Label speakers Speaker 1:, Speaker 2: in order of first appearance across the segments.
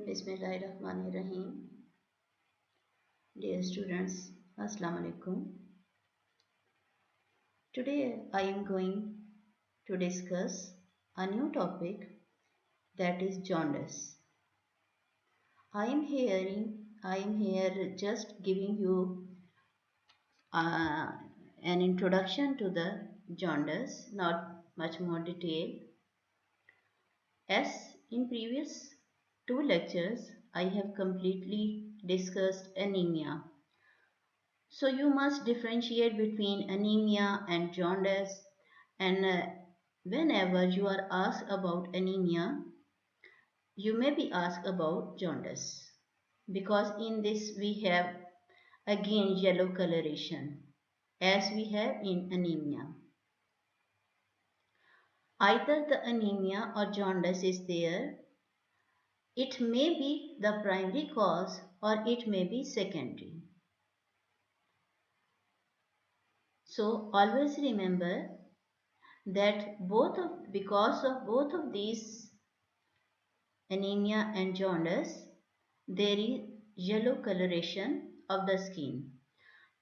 Speaker 1: Bismillahirrahmanirrahim. Dear students, Assalamu alaikum. Today I am going to discuss a new topic, that is jaundice. I am here just giving you uh, an introduction to the jaundice, not much more detail. As in previous two lectures, I have completely discussed anemia. So you must differentiate between anemia and jaundice, and whenever you are asked about anemia, you may be asked about jaundice, because in this we have again yellow coloration as we have in anemia. Either the anemia or jaundice is there. It may be the primary cause or it may be secondary. So always remember that because of both of these, anemia and jaundice, there is yellow coloration of the skin.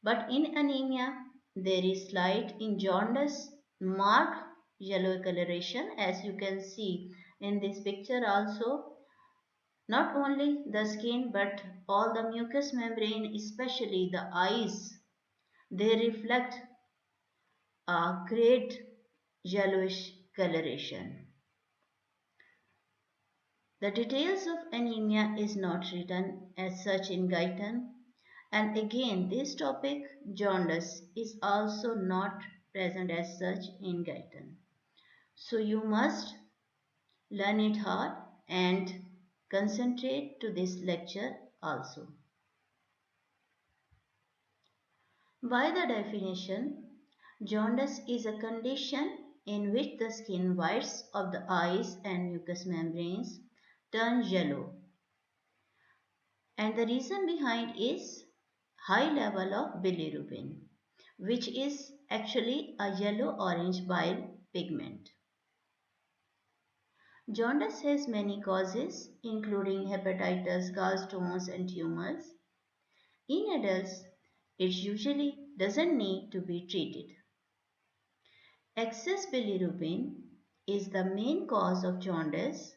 Speaker 1: But in anemia, there is slight, in jaundice, marked yellow coloration, as you can see in this picture also. Not only the skin but all the mucous membrane, especially the eyes, they reflect a great yellowish coloration. The details of anemia is not written as such in Guyton, and again this topic jaundice is also not present as such in Guyton. So you must learn it hard and concentrate to this lecture also. By the definition, jaundice is a condition in which the skin whites of the eyes and mucous membranes turn yellow, and the reason behind is high level of bilirubin, which is actually a yellow-orange bile pigment. Jaundice has many causes, including hepatitis, gallstones, and tumors. In adults, it usually doesn't need to be treated. Excess bilirubin is the main cause of jaundice.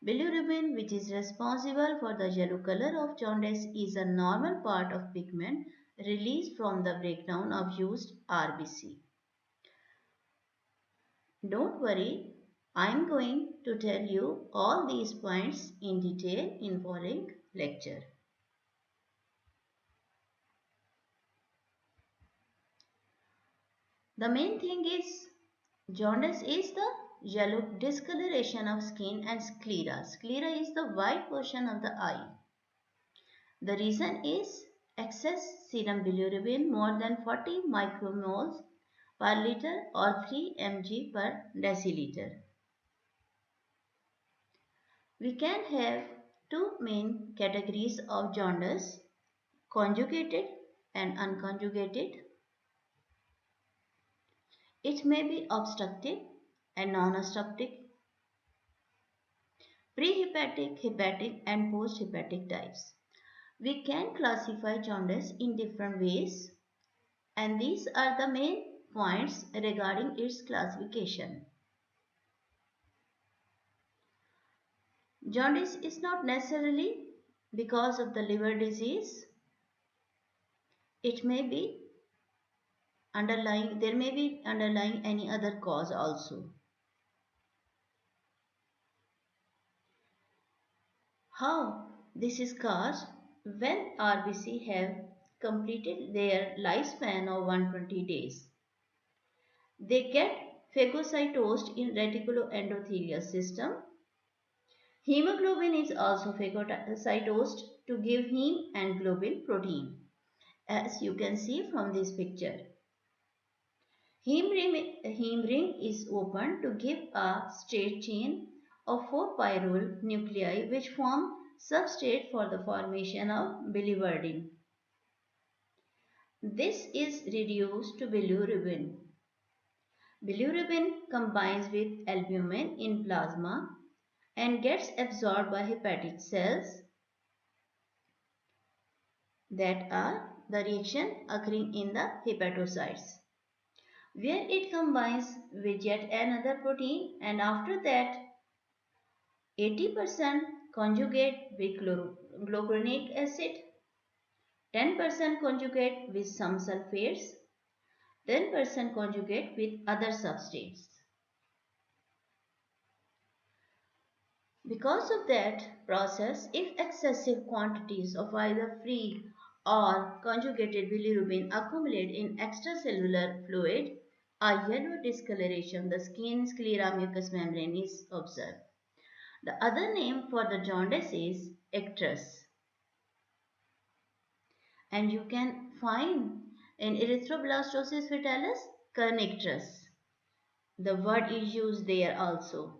Speaker 1: Bilirubin, which is responsible for the yellow color of jaundice, is a normal part of pigment released from the breakdown of used RBC. Don't worry, I am going to tell you all these points in detail in following lecture. The main thing is jaundice is the yellow discoloration of skin and sclera. Sclera is the white portion of the eye. The reason is excess serum bilirubin more than 40 micromoles per liter or 3 mg per deciliter. We can have two main categories of jaundice, conjugated and unconjugated. It may be obstructive and non-obstructive, prehepatic, hepatic and post-hepatic types. We can classify jaundice in different ways, and these are the main points regarding its classification. Jaundice is not necessarily because of the liver disease. It may be there may be underlying any other cause also. How this is caused? When RBC have completed their lifespan of 120 days, they get phagocytosed in reticuloendothelial system. Hemoglobin is also phagocytosed to give heme and globin protein, as you can see from this picture. Heme ring is opened to give a straight chain of 4 pyrrole nuclei which form substrate for the formation of biliverdin. This is reduced to bilirubin. Bilirubin combines with albumin in plasma and gets absorbed by hepatic cells, that are the reaction occurring in the hepatocytes, where it combines with yet another protein, and after that 80% conjugate with glucuronic acid, 10% conjugate with some sulfates, 10% conjugate with other substrates. Because of that process, if excessive quantities of either free or conjugated bilirubin accumulate in extracellular fluid, a yellow discoloration of the skin's sclera mucous membrane is observed. The other name for the jaundice is icterus, and you can find in erythroblastosis fetalis kernicterus. The word is used there also.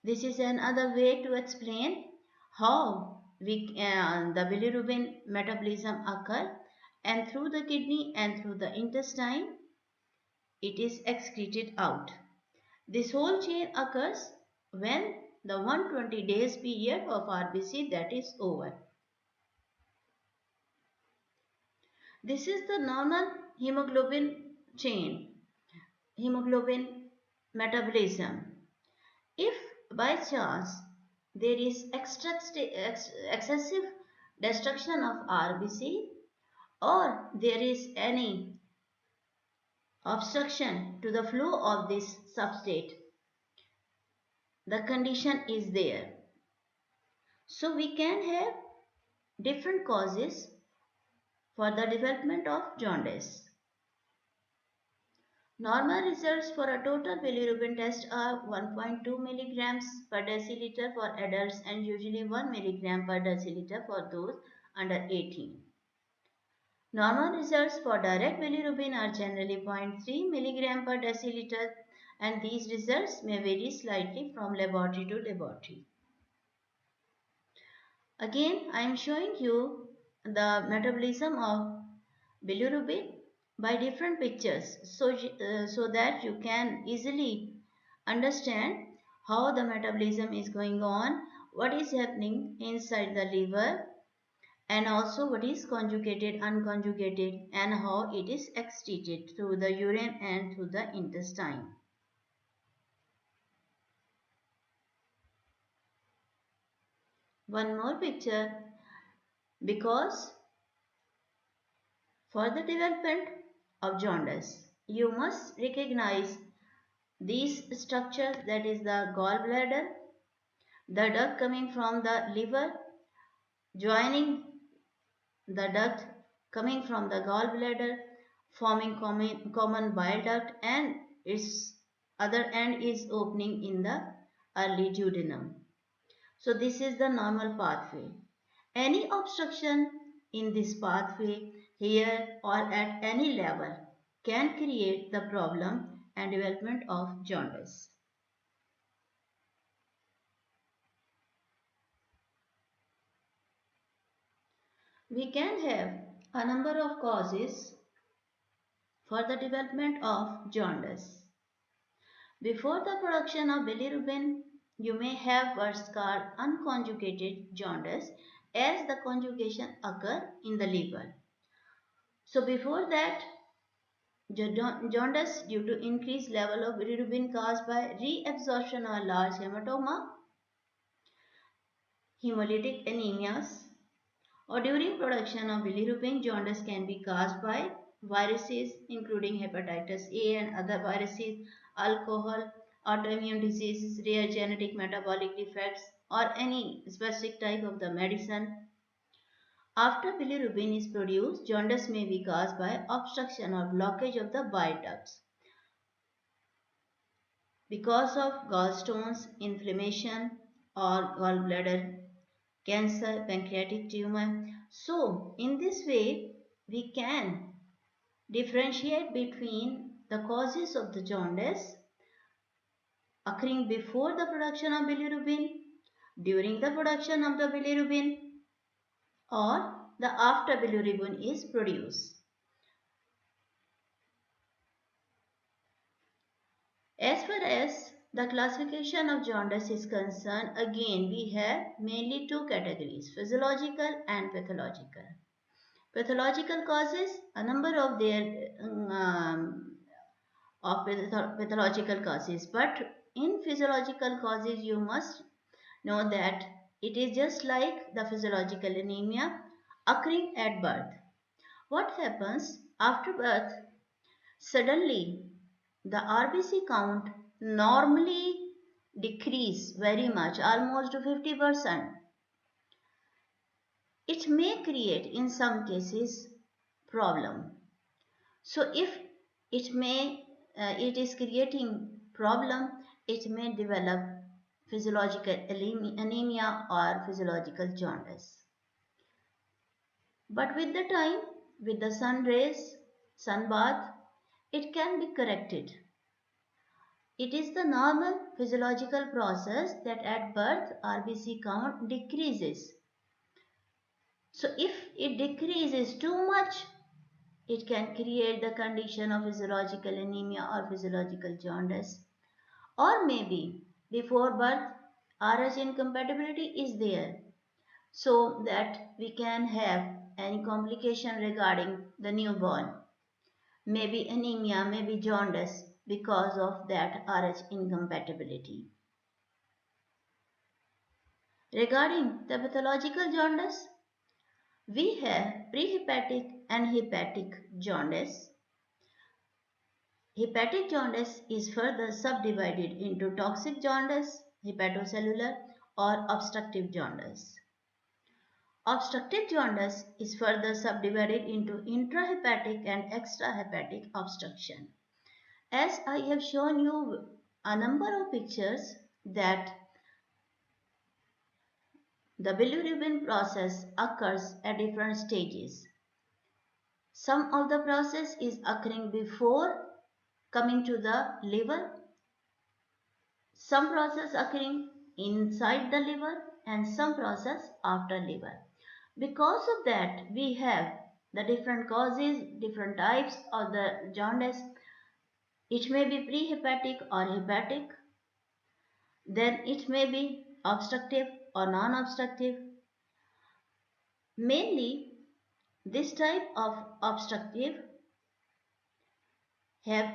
Speaker 1: This is another way to explain how the bilirubin metabolism occur, and through the kidney and through the intestine it is excreted out. This whole chain occurs when the 120 days period of RBC that is over. This is the normal hemoglobin chain, hemoglobin metabolism. If by chance there is excessive destruction of RBC, or there is any obstruction to the flow of this substrate, the condition is there. So we can have different causes for the development of jaundice. Normal results for a total bilirubin test are 1.2 milligrams per deciliter for adults and usually 1 milligram per deciliter for those under 18. Normal results for direct bilirubin are generally 0.3 milligram per deciliter, and these results may vary slightly from laboratory to laboratory. Again, I am showing you the metabolism of bilirubin by different pictures so that you can easily understand how the metabolism is going on, what is happening inside the liver, and also what is conjugated, unconjugated, and how it is excreted through the urine and through the intestine. One more picture, because for the development of jaundice, you must recognize these structures, that is the gallbladder, the duct coming from the liver, joining the duct coming from the gallbladder, forming common bile duct, and its other end is opening in the early duodenum. So this is the normal pathway. Any obstruction in this pathway here or at any level can create the problem and development of jaundice. We can have a number of causes for the development of jaundice. Before the production of bilirubin, you may have what's called unconjugated jaundice, as the conjugation occurs in the liver. So before that, jaundice due to increased level of bilirubin caused by reabsorption of large hematoma, hemolytic anemias, or during production of bilirubin, jaundice can be caused by viruses including hepatitis A and other viruses, alcohol, autoimmune diseases, rare genetic metabolic defects, or any specific type of the medicine. After bilirubin is produced, jaundice may be caused by obstruction or blockage of the bile ducts because of gallstones, inflammation, or gallbladder cancer, pancreatic tumor. So, in this way, we can differentiate between the causes of the jaundice occurring before the production of bilirubin, during the production of the bilirubin, or the after bilirubin is produced. As far as The classification of jaundice is concerned, again we have mainly two categories, physiological and pathological. Pathological causes, a number of their pathological causes, but in physiological causes you must know that it is just like the physiological anemia occurring at birth. What happens after birth? Suddenly the RBC count normally decrease very much, almost to 50%. It may create in some cases problem. So if it is creating problem, it may develop physiological anemia or physiological jaundice. But with the time, with the sun rays, sun bath, it can be corrected. It is the normal physiological process that at birth RBC count decreases. So if it decreases too much, it can create the condition of physiological anemia or physiological jaundice. Or maybe before birth, RH incompatibility is there, so that we can have any complication regarding the newborn. Maybe anemia, maybe jaundice because of that RH incompatibility. Regarding the pathological jaundice, we have prehepatic and hepatic jaundice. Hepatic jaundice is further subdivided into toxic jaundice, hepatocellular, or obstructive jaundice. Obstructive jaundice is further subdivided into intrahepatic and extrahepatic obstruction. As I have shown you a number of pictures that the bilirubin process occurs at different stages. Some of the process is occurring before coming to the liver, some process occurring inside the liver, and some process after liver. Because of that, we have the different causes, different types of the jaundice. It may be prehepatic or hepatic, then it may be obstructive or non-obstructive. Mainly, this type of obstructive have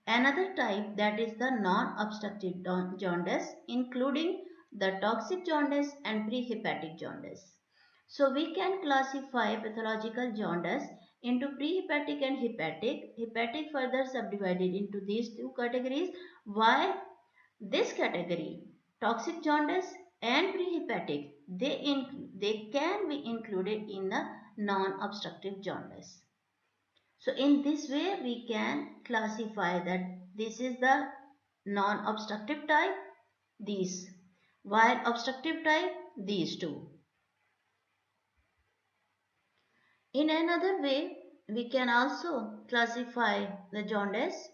Speaker 1: another type, that is the non-obstructive jaundice, including the toxic jaundice and prehepatic jaundice. So we can classify pathological jaundice into prehepatic and hepatic. Hepatic further subdivided into these two categories, while this category, toxic jaundice and prehepatic, they can be included in the non-obstructive jaundice. So in this way we can classify that this is the non-obstructive type, these, while obstructive type, these two. In another way, we can also classify the jaundice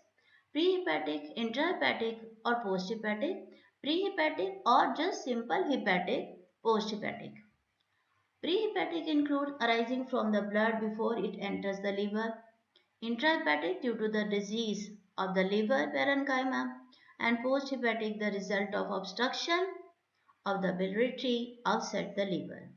Speaker 1: prehepatic, intrahepatic or posthepatic, prehepatic or just simple hepatic, posthepatic. Prehepatic includes arising from the blood before it enters the liver, intrahepatic due to the disease of the liver parenchyma, and posthepatic the result of obstruction of the biliary tree outside the liver.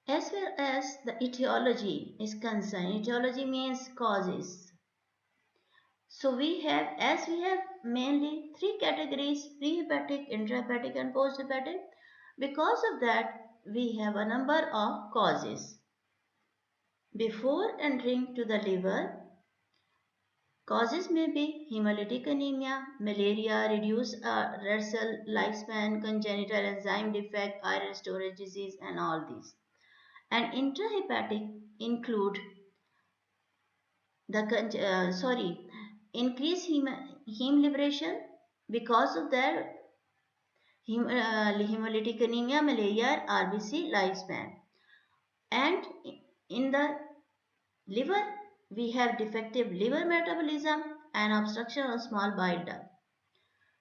Speaker 1: As well as the etiology is concerned, etiology means causes. So we have mainly three categories, prehepatic, intrahepatic and posthepatic. Because of that, we have a number of causes. Before entering to the liver, causes may be hemolytic anemia, malaria, reduced red cell lifespan, congenital enzyme defect, iron storage disease and all these. And intrahepatic include the increased heme liberation because of their hemolytic anemia, malaria, RBC lifespan. And in the liver, we have defective liver metabolism and obstruction of small bile duct.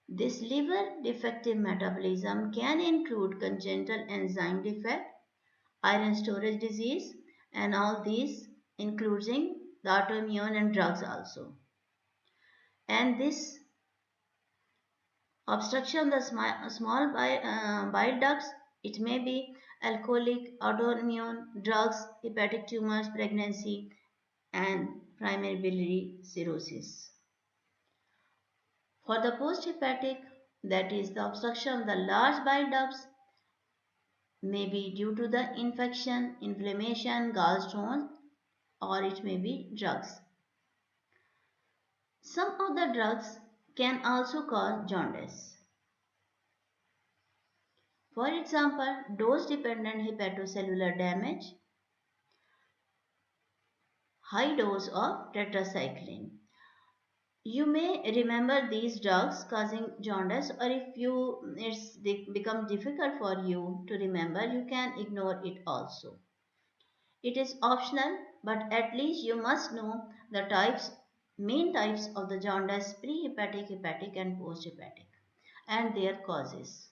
Speaker 1: This liver defective metabolism can include congenital enzyme defect, iron storage disease, and all these including the autoimmune and drugs also. And this obstruction of the small bile ducts, it may be alcoholic, autoimmune, drugs, hepatic tumors, pregnancy, and primary biliary cirrhosis. For the post-hepatic, that is the obstruction of the large bile ducts, may be due to the infection, inflammation, gallstones, or it may be drugs. Some of the drugs can also cause jaundice. For example, dose-dependent hepatocellular damage, high dose of tetracycline. You may remember these drugs causing jaundice, or if it's become difficult for you to remember, you can ignore it also. It is optional, but at least you must know the main types of the jaundice: prehepatic, hepatic, and posthepatic, and their causes.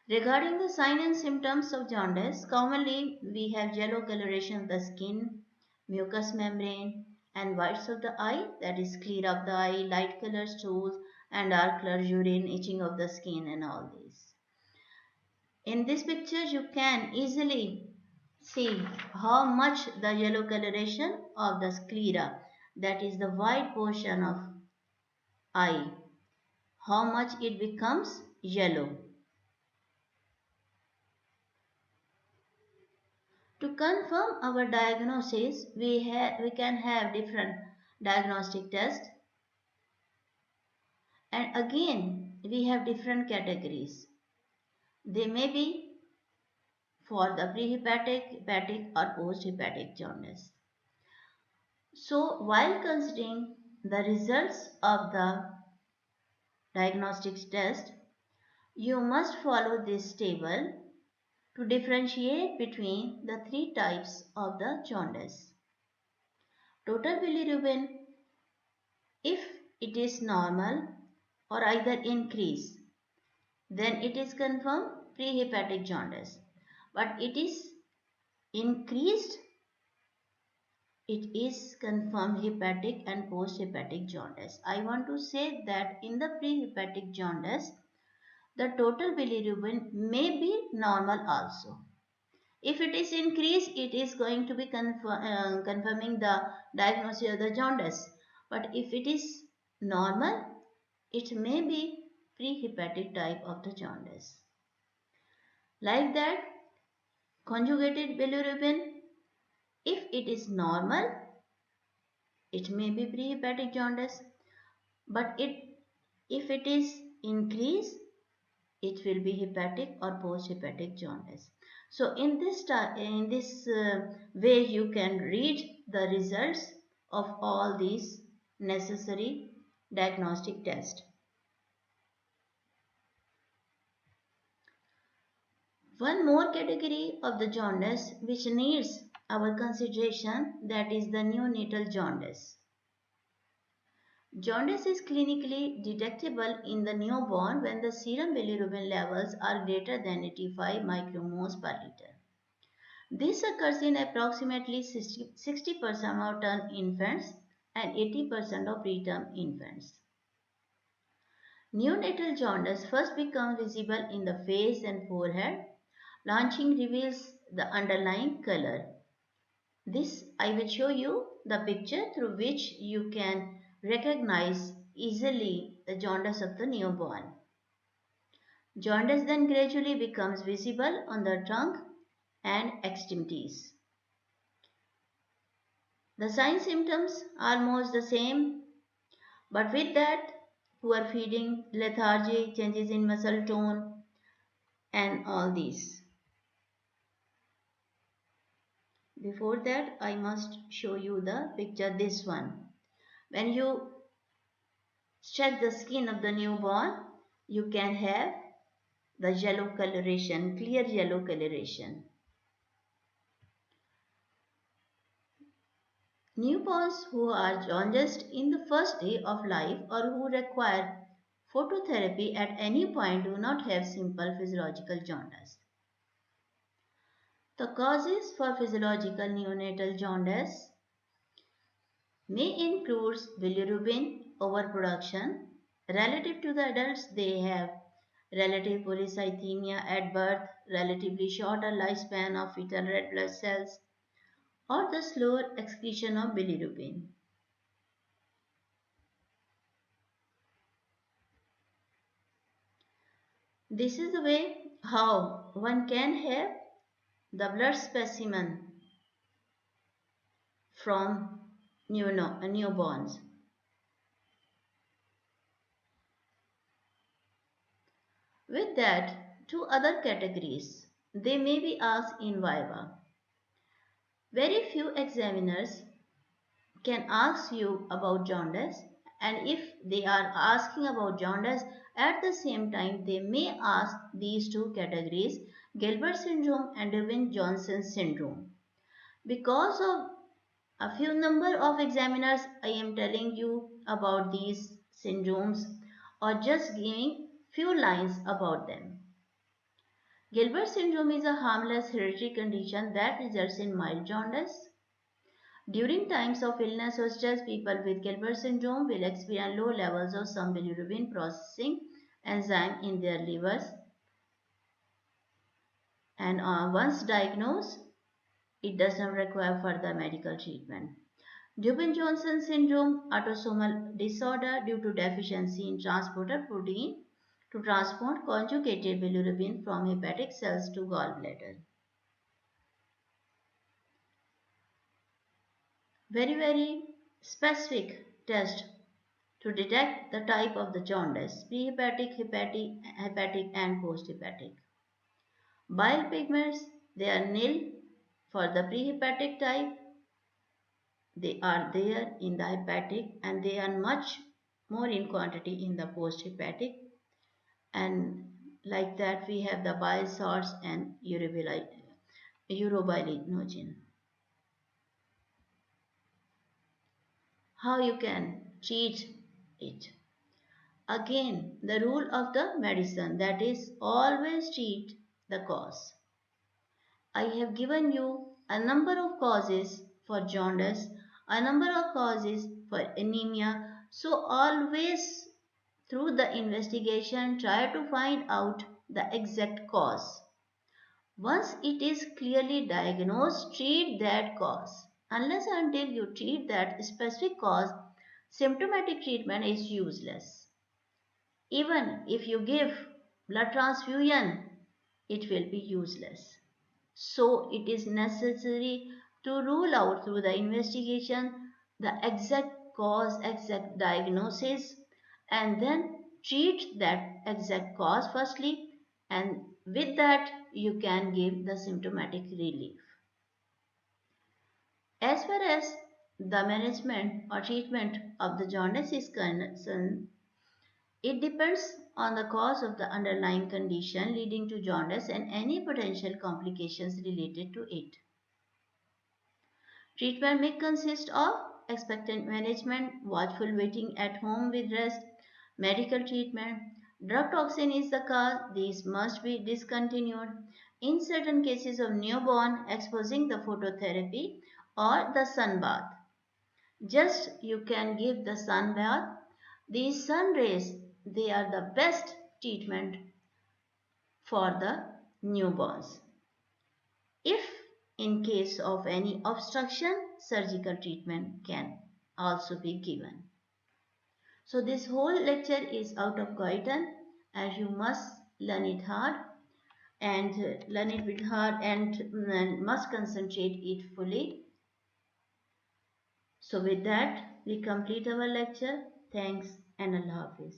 Speaker 1: Regarding the sign and symptoms of jaundice, commonly we have yellow coloration of the skin, mucous membrane, and whites of the eye, that is sclera of the eye, light colored stools, and dark colored urine, itching of the skin, and all these. In this picture, you can easily see how much the yellow coloration of the sclera, that is the white portion of eye, how much it becomes yellow. To confirm our diagnosis, we can have different diagnostic tests, and again we have different categories. They may be for the prehepatic, hepatic, or posthepatic jaundice. So while considering the results of the diagnostic test, you must follow this table to differentiate between the three types of the jaundice. Total bilirubin, if it is normal or either increase, then it is confirmed prehepatic jaundice. But it is increased, it is confirmed hepatic and post-hepatic jaundice. I want to say that in the prehepatic jaundice, the total bilirubin may be normal also. If it is increased, it is going to be confirming the diagnosis of the jaundice. But if it is normal, it may be prehepatic type of the jaundice. Like that, conjugated bilirubin, if it is normal, it may be prehepatic jaundice. But if it is increased, it will be hepatic or post-hepatic jaundice. So in this way, you can read the results of all these necessary diagnostic tests. One more category of the jaundice which needs our consideration, that is the neonatal jaundice. Jaundice is clinically detectable in the newborn when the serum bilirubin levels are greater than 85 micromoles per liter. This occurs in approximately 60% of term infants and 80% of preterm infants. Neonatal jaundice first becomes visible in the face and forehead. Launching reveals the underlying color. This I will show you the picture through which you can recognize easily the jaundice of the newborn. Jaundice then gradually becomes visible on the trunk and extremities. The sign symptoms are almost the same, but with that, poor feeding, lethargy, changes in muscle tone, and all these. Before that, I must show you the picture, this one. When you check the skin of the newborn, you can have the yellow coloration, clear yellow coloration. Newborns who are jaundiced in the first day of life or who require phototherapy at any point do not have simple physiological jaundice. The causes for physiological neonatal jaundice: may include bilirubin overproduction. Relative to the adults, they have relative polycythemia at birth, relatively shorter lifespan of fetal red blood cells, or the slower excretion of bilirubin. This is the way how one can have the blood specimen from newborns. With that, two other categories. They may be asked in viva. Very few examiners can ask you about jaundice, and if they are asking about jaundice at the same time, they may ask these two categories, Gilbert syndrome and Irwin-Johnson syndrome. Because of a few number of examiners, I am telling you about these syndromes or just giving few lines about them. Gilbert syndrome is a harmless hereditary condition that results in mild jaundice. During times of illness or stress, people with Gilbert syndrome will experience low levels of some bilirubin processing enzyme in their livers, and once diagnosed, it does not require further medical treatment. Dubin-Johnson syndrome, autosomal disorder due to deficiency in transporter protein to transport conjugated bilirubin from hepatic cells to gallbladder. Very specific test to detect the type of the jaundice, prehepatic, hepatic and posthepatic. Bile pigments, they are nil for the prehepatic type, they are there in the hepatic and they are much more in quantity in the posthepatic, and like that we have the bile salts and urobilinogen. How you can treat it? Again, the rule of the medicine, that is always treat the cause. I have given you a number of causes for jaundice, a number of causes for anemia. So always through the investigation try to find out the exact cause. Once it is clearly diagnosed, treat that cause. Unless until you treat that specific cause, symptomatic treatment is useless. Even if you give blood transfusion, it will be useless. So it is necessary to rule out through the investigation the exact cause, exact diagnosis, and then treat that exact cause firstly, and with that you can give the symptomatic relief. As far as the management or treatment of the jaundice is concerned, it depends on the cause of the underlying condition leading to jaundice and any potential complications related to it. Treatment may consist of expectant management, watchful waiting at home with rest, medical treatment. Drug toxin is the cause, these must be discontinued. In certain cases of newborn, exposing the phototherapy or the sun bath. Just you can give the sun bath. These sun rays, they are the best treatment for the newborns. If in case of any obstruction, surgical treatment can also be given. So this whole lecture is out of Guyton and you must learn it hard and learn it with heart and must concentrate it fully. So with that, we complete our lecture. Thanks and Allah Hafiz.